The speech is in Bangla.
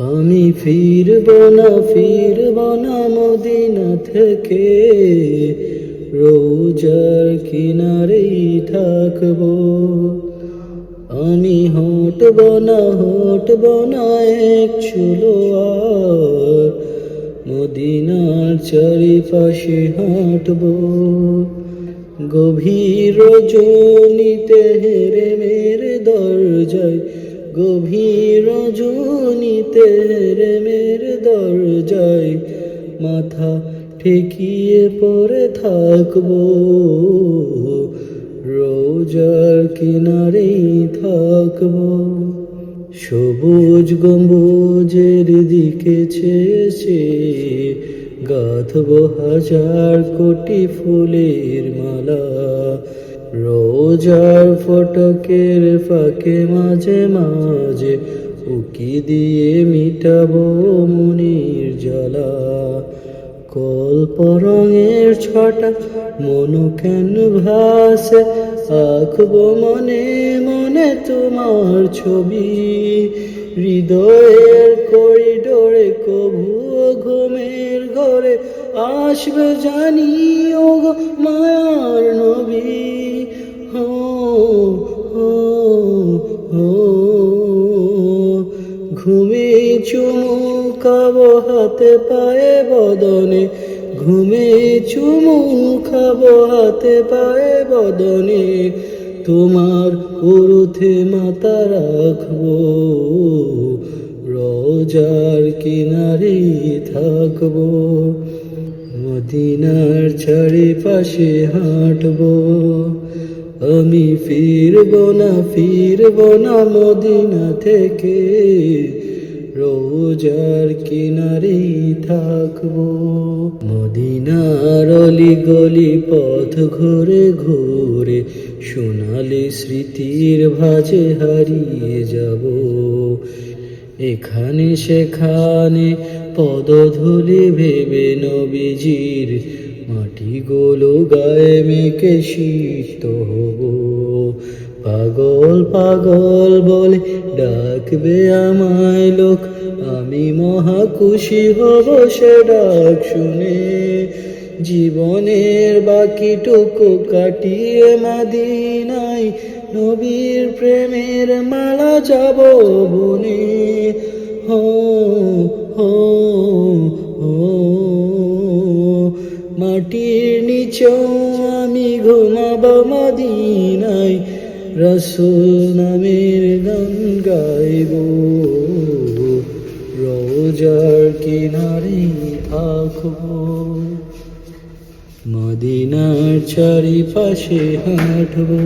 আমি ফিরব না মদিনা থেকে, রোজার কিনারেই থাকবো। আমি হটব না এক চুলো আর, মদিনার চারিপাশে হাঁটবো। গভীর রজনীতে হেরে মেরে দরজায়, গভীর রজনীতে হেরে মেরে দরজায় মাথা ঠেকিয়ে পড়ে থাকবো। রোজার কিনারেই থাকবো। সবুজ গম্বুজের দিকে চেয়ে গাঁথবো হাজার কোটি ফুলের মালা। রোজার ফটকের ফাঁকে মাঝে মাঝে উকি দিয়ে মিটাবো মনির জ্বালা। কল্প রঙের ছটা মনো ক্যানভাসে আঁকবো মনে মনে তোমার ছবি। হৃদয়ের করিডোরে কভুও ঘুমের ঘরে আসবে জানি ওগো মায়ার নবী। হো হো হো ঘুমে চুমু খাবো হাতে পায়ে বদনে, ঘুমে চুমু খাবো হাতে পায়ে বদনে। তোমার উরুথে মাথা রাখবো, রোজার কিনারে থাকবো। মদিনার চারিপাশে হাঁটবো। আমি ফিরব না মদিনা থেকে, রোজার কিনারেই থাকবো। মদিনার অলি গলি পথ ঘুরে ঘুরে সোনালি স্মৃতির ভাঁজে হারিয়ে যাব। এখানে সেখানে পদধূলি ভেবে নবীজির মাটিগুলো গায়ে মেখে সিক্ত হব। পাগল পাগল বলে ডাকবে আমায় লোক, আমি মহা খুশি হব সে ডাক শুনে। জীবনের বাকিটুকু কাটিয়ে মদিনায় নবীর প্রেমের মালা যাব বনে। হো হো হো মাটির নিচেও আমি ঘুমাবো মদিনায়, রাসূল নামের গান গাইব। রোজার কিনারে থাকবো। মদিনার চারিপাশে হাঁটবো।